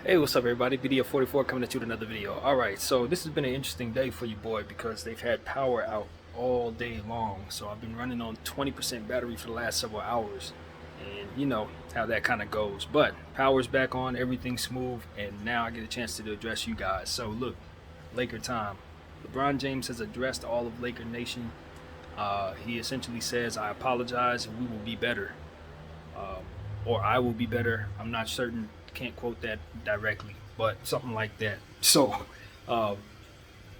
Hey, what's up, everybody? Video 44 coming at you with another video. All right, so this has been an interesting day for you, boy, because they've had power out all day long. So I've been running on 20% battery for the last several hours, and you know how that kind of goes. But power's back on, everything's smooth, and now I get a chance to address you guys. So look, Laker time. LeBron James has addressed all of Laker Nation. He essentially says, "I apologize, and we will be better." um, or I will be better. I'm not certain. Can't quote that directly, but something like that. So, uh,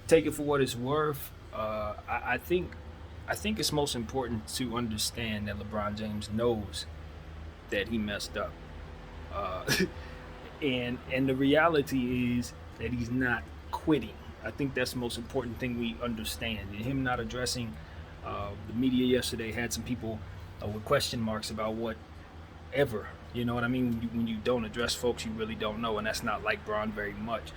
take it for what it's worth. I think it's most important to understand that LeBron James knows that he messed up, uh, and the reality is that he's not quitting. I think that's the most important thing we understand. And him not addressing the media yesterday had some people with question marks about what ever. You know what I mean? When you don't address folks, you really don't know, and that's not like Braun very much.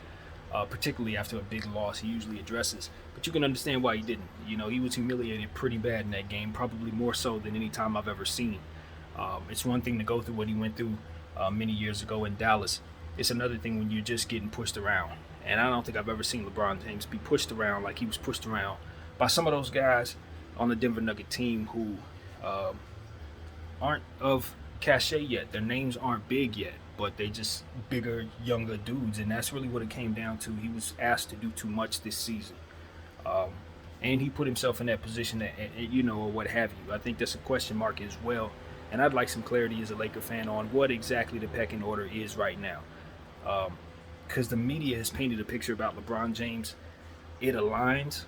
Particularly after a big loss, he usually addresses. But you can understand why he didn't. You know, he was humiliated pretty bad in that game, probably more so than any time I've ever seen. It's one thing to go through what he went through many years ago in Dallas. It's another thing when you're just getting pushed around. And I don't think I've ever seen LeBron James be pushed around like he was pushed around by some of those guys on the Denver Nugget team who aren't of cachet yet. Their names aren't big yet, but they just bigger, younger dudes, and that's really what it came down to. He was asked to do too much this season, um, and he put himself in that position, or what have you. I think that's a question mark as well, and I'd like some clarity as a Laker fan on what exactly the pecking order is right now, because the media has painted a picture about LeBron James. It aligns,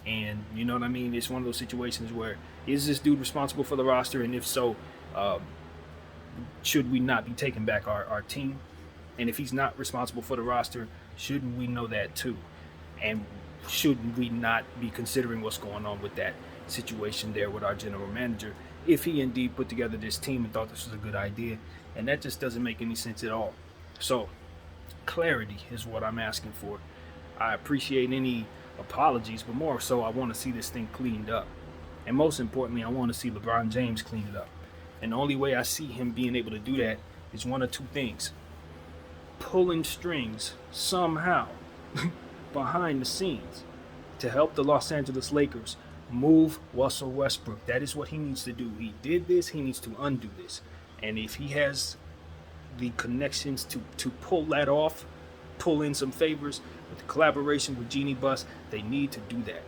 and you know what I mean. It's one of those situations where is this dude responsible for the roster, and if so, um, should we not be taking back our team? And if he's not responsible for the roster, shouldn't we know that too? And shouldn't we not be considering what's going on with that situation there with our general manager if he indeed put together this team and thought this was a good idea? And that just doesn't make any sense at all. So, clarity is what I'm asking for. I appreciate any apologies, but more so, I want to see this thing cleaned up. And most importantly, I want to see LeBron James clean it up. And the only way I see him being able to do that is one of two things: pulling strings somehow behind the scenes to help the Los Angeles Lakers move Russell Westbrook. That is what he needs to do. He did this, he needs to undo this. And if he has the connections to pull that off, pull in some favors with the collaboration with Genie Bus, they need to do that.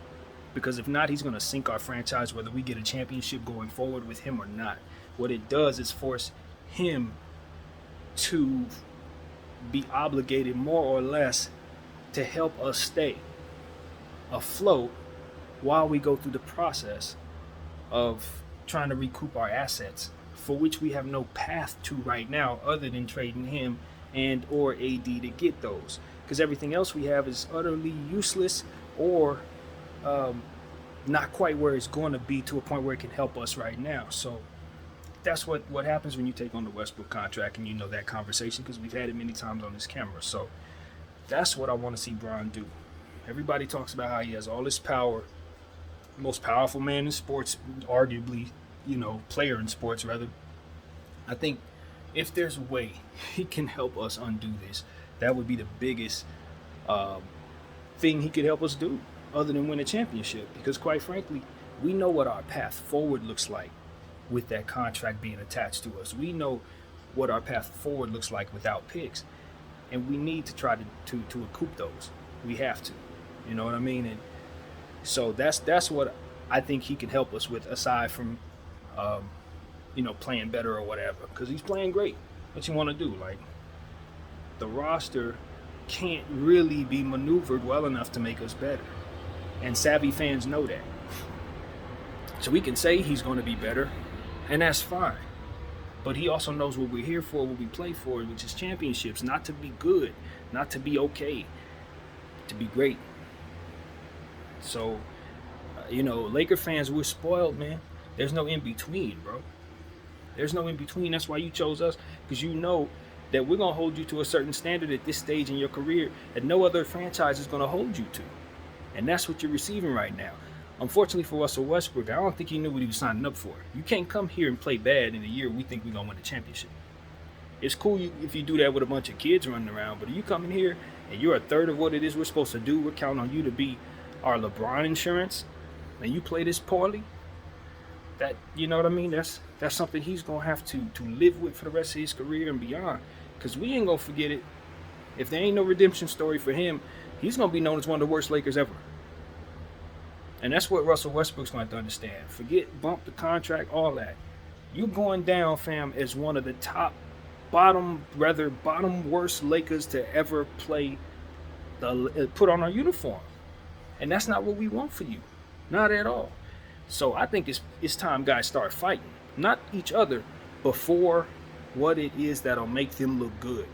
Because if not, he's going to sink our franchise, whether we get a championship going forward with him or not. What it does is force him to be obligated more or less to help us stay afloat while we go through the process of trying to recoup our assets, for which we have no path to right now other than trading him and or AD to get those. Because everything else we have is utterly useless or not quite where it's going to be to a point where it can help us right now. So that's what happens when you take on the Westbrook contract, and you know that conversation because we've had it many times on this camera. So that's what I want to see Bron do. Everybody talks about how he has all this power, most powerful man in sports, arguably, player in sports rather. I think if there's a way he can help us undo this, that would be the biggest thing he could help us do, other than win a championship. Because quite frankly, we know what our path forward looks like with that contract being attached to us. We know what our path forward looks like without picks, and we need to try to recoup those. We have to, you know what I mean? And so that's what I think he can help us with, aside from playing better or whatever, because he's playing great. What you want to do? Like, the roster can't really be maneuvered well enough to make us better, and savvy fans know that. So we can say he's going to be better, and that's fine. But he also knows what we're here for, what we play for, which is championships. Not to be good, not to be okay, to be great. So, Laker fans, we're spoiled, man. There's no in between, bro. There's no in between. That's why you chose us, because you know that we're going to hold you to a certain standard at this stage in your career that no other franchise is going to hold you to. And that's what you're receiving right now. Unfortunately for Russell Westbrook, I don't think he knew what he was signing up for. You can't come here and play bad in a year we think we're going to win the championship. It's cool if you do that with a bunch of kids running around, but you come in here and you're a third of what it is we're supposed to do. We're counting on you to be our LeBron insurance, and you play this poorly. That, you know what I mean? That's something he's gonna have to live with for the rest of his career and beyond. Cause we ain't gonna forget it. If there ain't no redemption story for him, he's gonna be known as one of the worst Lakers ever. And that's what Russell Westbrook's going to understand. Forget bump the contract, all that. You're going down, fam, as one of the bottom worst Lakers to ever play put on our uniform. And that's not what we want for you. Not at all. So I think it's time guys start fighting. Not each other, but for what it is that'll make them look good.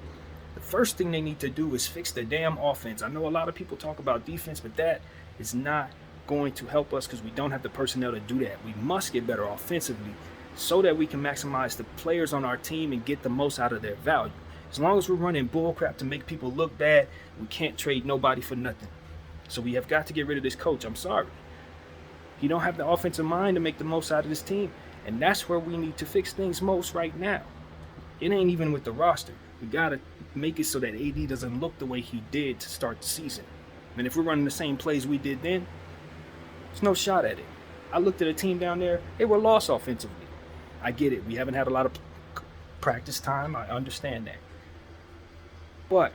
The first thing they need to do is fix the damn offense. I know a lot of people talk about defense, but that is not going to help us because we don't have the personnel to do that. We must get better offensively so that we can maximize the players on our team and get the most out of their value. As long as we're running bullcrap to make people look bad, we can't trade nobody for nothing. So we have got to get rid of this coach. I'm sorry. He don't have the offensive mind to make the most out of this team. And that's where we need to fix things most right now. It ain't even with the roster. We got to make it so that AD doesn't look the way he did to start the season. And if we're running the same plays we did then, there's no shot at it. I looked at a team down there. They were lost offensively. I get it. We haven't had a lot of practice time. I understand that. But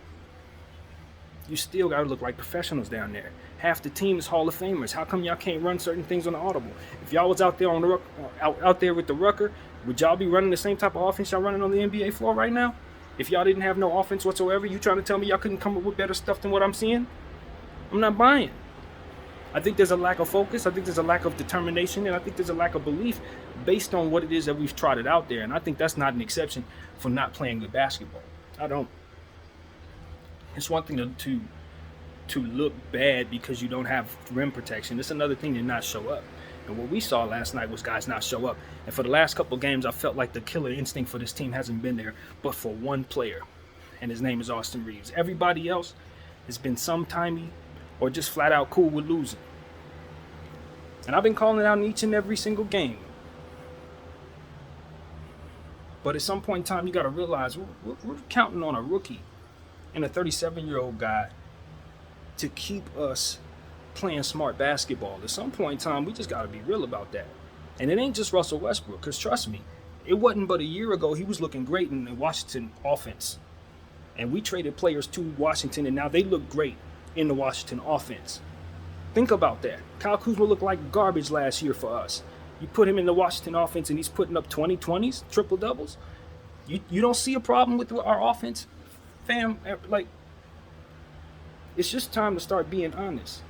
you still got to look like professionals down there. Half the team is Hall of Famers. How come y'all can't run certain things on the audible? If y'all was out there on the out there with the Rucker, would y'all be running the same type of offense y'all running on the NBA floor right now? If y'all didn't have no offense whatsoever, you trying to tell me y'all couldn't come up with better stuff than what I'm seeing? I'm not buying. I think there's a lack of focus. I think there's a lack of determination, and I think there's a lack of belief based on what it is that we've trotted out there. And I think that's not an exception for not playing good basketball. I don't. It's one thing to look bad because you don't have rim protection. It's another thing to not show up. And what we saw last night was guys not show up. And for the last couple of games, I felt like the killer instinct for this team hasn't been there, but for one player, and his name is Austin Reeves. Everybody else has been sometimey or just flat out cool with losing. And I've been calling it out in each and every single game. But at some point in time, you got to realize we're counting on a rookie and a 37-year-old guy to keep us playing smart basketball. At some point in time, we just got to be real about that. And it ain't just Russell Westbrook, because trust me, it wasn't but a year ago he was looking great in the Washington offense. And we traded players to Washington, and now they look great in the Washington offense. Think about that. Kyle Kuzma looked like garbage last year for us. You put him in the Washington offense, and he's putting up 20-20s, triple-doubles. You don't see a problem with our offense? Fam, like, it's just time to start being honest.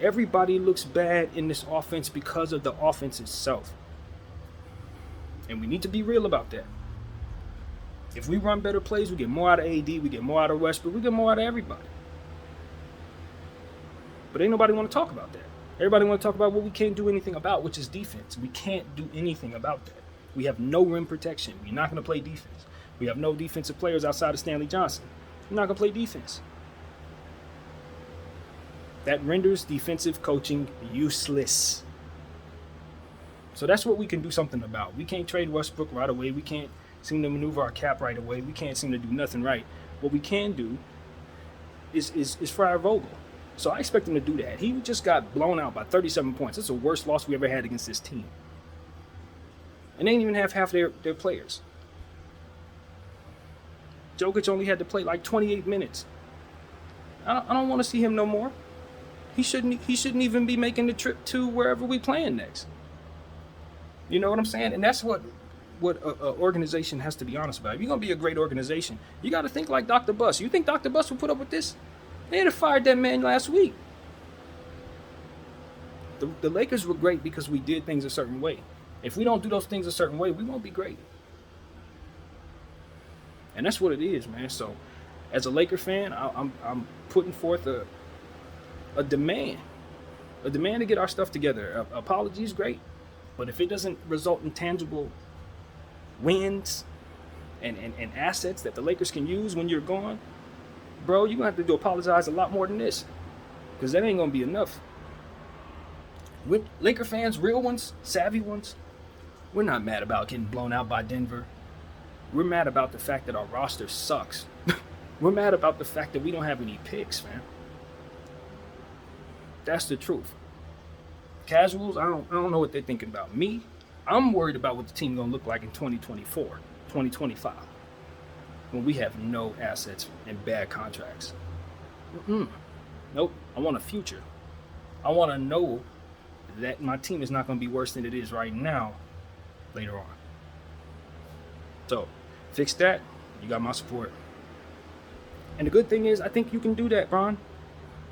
Everybody looks bad in this offense because of the offense itself. And we need to be real about that. If we run better plays, we get more out of AD, we get more out of Westbrook, we get more out of everybody. But ain't nobody want to talk about that. Everybody want to talk about what we can't do anything about, which is defense. We can't do anything about that. We have no rim protection. We're not going to play defense. We have no defensive players outside of Stanley Johnson. We're not going to play defense. That renders defensive coaching useless. So that's what we can do something about. We can't trade Westbrook right away. We can't seem to maneuver our cap right away. We can't seem to do nothing right. What we can do is fire Vogel. So I expect him to do that. He just got blown out by 37 points. That's the worst loss we ever had against this team. And they didn't even have half their players. Jokic only had to play like 28 minutes. I don't want to see him no more. He shouldn't even be making the trip to wherever we playing next. You know what I'm saying? And that's what an organization has to be honest about. If you're going to be a great organization, you got to think like Dr. Buss. You think Dr. Buss would put up with this? They had fired that man last week. The Lakers were great because we did things a certain way. If we don't do those things a certain way, we won't be great. And that's what it is, man. So, as a Laker fan, I'm putting forth a demand to get our stuff together. Apologies, great, but if it doesn't result in tangible wins and assets that the Lakers can use when you're gone, bro, you're going to have to apologize a lot more than this, because that ain't going to be enough. With Laker fans, real ones, savvy ones, we're not mad about getting blown out by Denver. We're mad about the fact that our roster sucks. We're mad about the fact that we don't have any picks, man. That's the truth. Casuals, I don't know what they're thinking about. Me, I'm worried about what the team gonna look like in 2024, 2025, when we have no assets and bad contracts. Nope. I want a future. I want to know that my team is not going to be worse than it is right now later on. So, fix that. You got my support. And the good thing is, I think you can do that, Bron.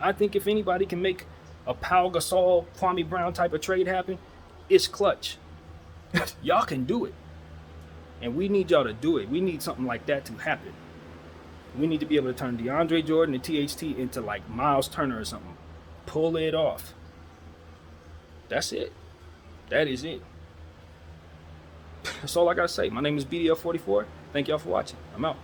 I think if anybody can make a Pau Gasol, Kwame Brown type of trade happen, it's Clutch. Y'all can do it. And we need y'all to do it. We need something like that to happen. We need to be able to turn DeAndre Jordan and THT into like Miles Turner or something. Pull it off. That's it. That is it. That's all I gotta say. My name is BDL44. Thank y'all for watching. I'm out.